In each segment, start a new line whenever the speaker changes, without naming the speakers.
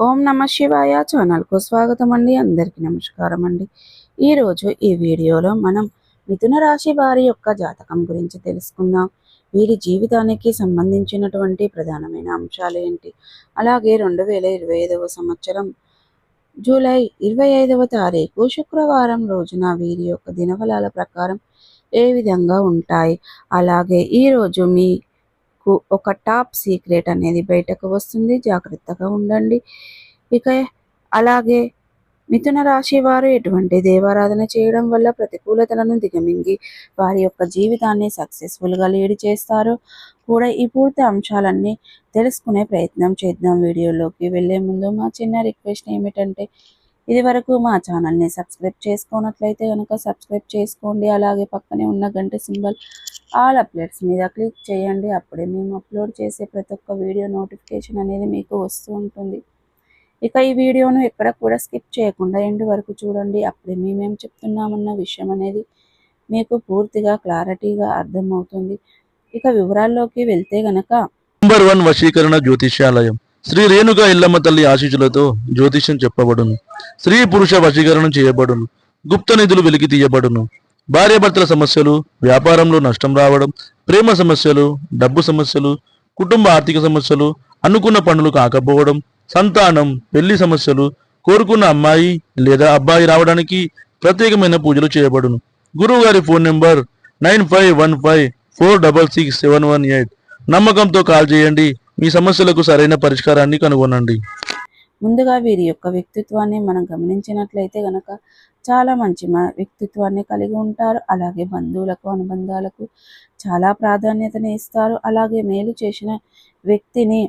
ఓం నమ శివాయ ఛానల్కు స్వాగతం అండి. అందరికీ నమస్కారం అండి. ఈరోజు ఈ వీడియోలో మనం మిథున రాశి వారి యొక్క జాతకం గురించి తెలుసుకుందాం. వీరి జీవితానికి సంబంధించినటువంటి ప్రధానమైన అంశాలు ఏంటి, అలాగే 2025 సంవత్సరం జూలై 25వ తారీఖు శుక్రవారం రోజున వీరి యొక్క దినఫలాల ప్రకారం ఏ విధంగా ఉంటాయి, అలాగే ఈరోజు మీ ఒక టాప్ సీక్రెట్ అనేది బయటకు వస్తుంది, జాగ్రత్తగా ఉండండి. ఇక అలాగే మిథున రాశి వారు ఎటువంటి దేవారాధన చేయడం వల్ల ప్రతికూలతలను దిగమింగి వారి యొక్క జీవితాన్ని సక్సెస్ఫుల్గా లీడ్ చేస్తారో కూడా ఈ పూర్తి అంశాలన్నీ తెలుసుకునే ప్రయత్నం చేద్దాం. వీడియోలోకి వెళ్ళే ముందు మా చిన్న రిక్వెస్ట్ ఏమిటంటే, ఇది వరకు మా ఛానల్ని సబ్స్క్రైబ్ చేసుకున్నట్లయితే కనుక సబ్స్క్రైబ్ చేసుకోండి. అలాగే పక్కనే ఉన్న గంట సింబల్ ఆల్ అప్డేట్స్ మీద క్లిక్ చేయండి. అప్పుడే మేము అప్లోడ్ చేసే ప్రతి ఒక్క వీడియో నోటిఫికేషన్ అనేది మీకు వస్తూ ఉంటుంది. ఇక ఈ వీడియోను ఎక్కడ కూడా స్కిప్ చేయకుండా ఎండ్ వరకు చూడండి. అప్పుడే మేమేం చెప్తున్నామన్న విషయం అనేది మీకు పూర్తిగా క్లారిటీగా అర్థమవుతుంది. ఇక వివరాల్లోకి వెళ్తే గనక
నంబర్ 1 వశీకరణ జ్యోతిష్యాలయం శ్రీ రేణుక ఇల్లమ్మ తల్లి ఆశీస్సులతో జ్యోతిష్యం చెప్పబడును. స్త్రీ పురుష వశీకరణం చేయబడును. గుప్త నిధులు వెలికి తీయబడును. భార్యాభర్తల సమస్యలు, వ్యాపారంలో నష్టం రావడం, ప్రేమ సమస్యలు, డబ్బు సమస్యలు, కుటుంబ ఆర్థిక సమస్యలు, అనుకున్న పనులు కాకపోవడం, సంతానం, పెళ్లి సమస్యలు, కోరుకున్న అమ్మాయి లేదా అబ్బాయి రావడానికి ప్రత్యేకమైన పూజలు చేయబడును. గురువు గారి ఫోన్ నెంబర్ 9515466718. నమ్మకంతో కాల్ చేయండి. మీ సమస్యలకు సరైన పరిష్కారాన్ని కనుగొనండి.
ముందుగా వీరి యొక్క వ్యక్తిత్వాన్ని మనం గమనించినట్లయితే గనక చాలా మంచి వ్యక్తిత్వాన్ని కలిగి ఉంటారు. అలాగే బంధువులకు, అనుబంధాలకు చాలా ప్రాధాన్యతని ఇస్తారు. అలాగే మేలు చేసిన వ్యక్తిని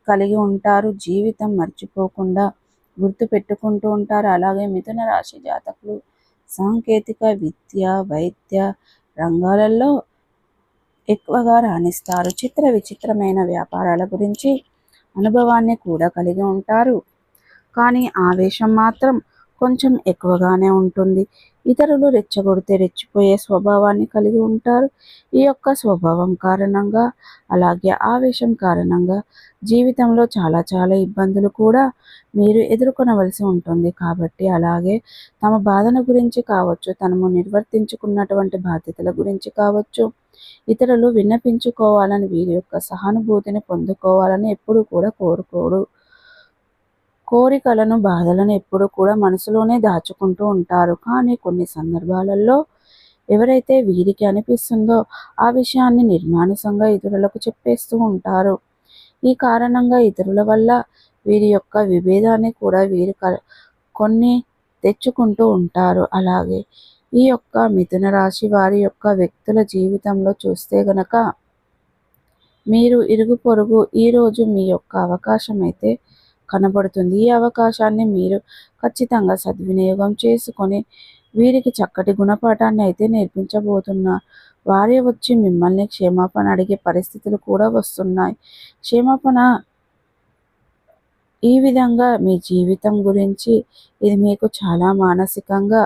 కలిగి ఉంటారు. జీవితం మర్చిపోకుండా గుర్తు పెట్టుకుంటూ ఉంటారు. అలాగే మిథున రాశి జాతకులు సాంకేతిక, విద్య, వైద్య రంగాలలో ఎక్కువగా రాణిస్తారు. చిత్ర విచిత్రమైన వ్యాపారాల గురించి అనుభవాన్ని కూడా కలిగి ఉంటారు. కానీ ఆవేశం మాత్రం కొంచెం ఎక్కువగానే ఉంటుంది. ఇతరులు రెచ్చగొడితే రెచ్చిపోయే స్వభావాన్ని కలిగి ఉంటారు. ఈ యొక్క స్వభావం కారణంగా, అలాగే ఆవేశం కారణంగా జీవితంలో చాలా ఇబ్బందులు కూడా మీరు ఎదుర్కొనవలసి ఉంటుంది. కాబట్టి అలాగే తమ బాధన గురించి కావచ్చు, తనము నిర్వర్తించుకున్నటువంటి బాధ్యతల గురించి కావచ్చు, ఇతరులు విన్నపించుకోవాలని, వీరి యొక్క సహానుభూతిని పొందుకోవాలని ఎప్పుడు కూడా కోరుకోడు. కోరికలను, బాధలను ఎప్పుడు కూడా మనసులోనే దాచుకుంటూ ఉంటారు. కానీ కొన్ని సందర్భాలలో ఎవరైతే వీరికి అనిపిస్తుందో ఆ విషయాన్ని నిర్మానుసంగా ఇతరులకు చెప్పేస్తూ ఉంటారు. ఈ కారణంగా ఇతరుల వల్ల వీరి యొక్క విభేదాన్ని కూడా వీరు కొన్ని తెచ్చుకుంటూ ఉంటారు. అలాగే ఈ యొక్క మిథున రాశి వారి యొక్క వ్యక్తుల జీవితంలో చూస్తే గనక మీరు ఇరుగు పొరుగు ఈరోజు మీ యొక్క అవకాశం అయితే కనబడుతుంది. ఈ అవకాశాన్ని మీరు ఖచ్చితంగా సద్వినియోగం చేసుకొని వీరికి చక్కటి గుణపాఠాన్ని అయితే నేర్పించబోతున్నారు. వారే వచ్చి మిమ్మల్ని క్షమాపణ అడిగే పరిస్థితులు కూడా వస్తున్నాయి. క్షమాపణ ఈ విధంగా మీ జీవితం గురించి ఇది మీకు చాలా మానసికంగా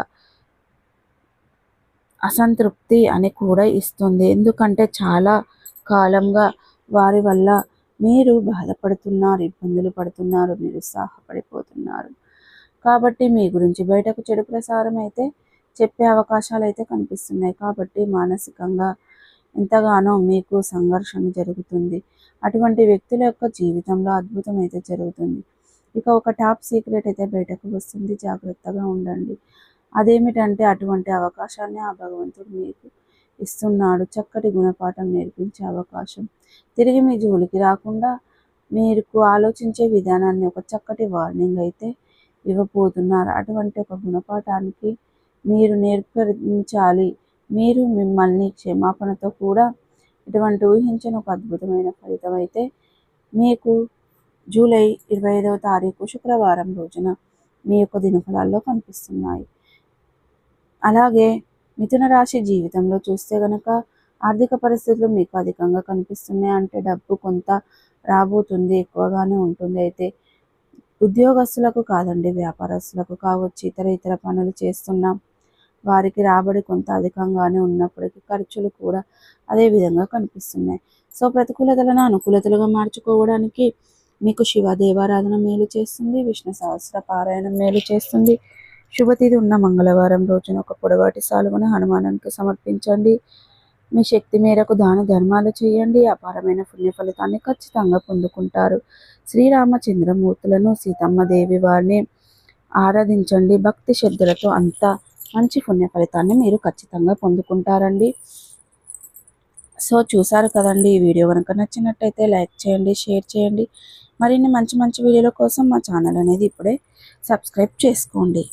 అసంతృప్తి అని కూడా ఇస్తుంది. ఎందుకంటే చాలా కాలంగా వారి వల్ల మీరు బాధపడుతున్నారు, ఇబ్బందులు పడుతున్నారు, నిరుత్సాహపడిపోతున్నారు. కాబట్టి మీ గురించి బయటకు చెడు ప్రసారం అయితే చెప్పే అవకాశాలు అయితే కనిపిస్తున్నాయి. కాబట్టి మానసికంగా ఎంతగానో మీకు సంఘర్షణ జరుగుతుంది. అటువంటి వ్యక్తుల యొక్క జీవితంలో అద్భుతం అయితే జరుగుతుంది. ఇక ఒక టాప్ సీక్రెట్ అయితే బయటకు వస్తుంది, జాగ్రత్తగా ఉండండి. అదేమిటంటే అటువంటి అవకాశాన్ని ఆ భగవంతుడు మీకు ఇస్తున్నాడు. చక్కటి గుణపాఠం నేర్పించే అవకాశం. తిరిగి మీ జోలికి రాకుండా మీరు ఆలోచించే విధానాన్ని ఒక చక్కటి వార్నింగ్ అయితే ఇవ్వబోతున్నారు. అటువంటి ఒక గుణపాఠానికి మీరు నేర్పించాలి. మీరు మిమ్మల్ని క్షమాపణతో కూడా ఇటువంటి ఊహించిన ఒక అద్భుతమైన ఫలితం అయితే మీకు జూలై 25వ తారీఖు శుక్రవారం రోజున మీ యొక్క దినఫలాల్లో కనిపిస్తున్నాయి. అలాగే మిథున రాశి జీవితంలో చూస్తే గనక ఆర్థిక పరిస్థితులు మీకు అధికంగా కనిపిస్తున్నాయి. అంటే డబ్బు కొంత రాబోతుంది, ఎక్కువగానే ఉంటుంది. అయితే ఉద్యోగస్తులకు కాదండి, వ్యాపారస్తులకు కావచ్చు, ఇతర పనులు చేస్తున్నాం వారికి రాబడి కొంత అధికంగానే ఉన్నప్పటికీ ఖర్చులు కూడా అదే విధంగా కనిపిస్తున్నాయి. సో ప్రతికూలతలను అనుకూలతలుగా మార్చుకోవడానికి మీకు శివ దేవారాధన మేలు చేస్తుంది, విష్ణు సహస్ర పారాయణం మేలు చేస్తుంది. శుభతిథి ఉన్న మంగళవారం రోజున ఒక పొడవాటి సాలువను హనుమానునికి సమర్పించండి. మీ శక్తి మేరకు దాన ధర్మాలు చేయండి, అపారమైన పుణ్య ఫలితాన్ని ఖచ్చితంగా పొందుకుంటారు. శ్రీరామచంద్రమూర్తులను, సీతమ్మ దేవి వారిని ఆరాధించండి. భక్తి శ్రద్ధలతో అంత మంచి పుణ్య ఫలితాన్ని మీరు ఖచ్చితంగా పొందుకుంటారండి. సో చూసారు కదండి, ఈ వీడియో కనుక నచ్చినట్టయితే లైక్ చేయండి, షేర్ చేయండి. మరిన్ని మంచి మంచి వీడియోల కోసం మా ఛానల్ అనేది ఇప్పుడే సబ్స్క్రైబ్ చేసుకోండి.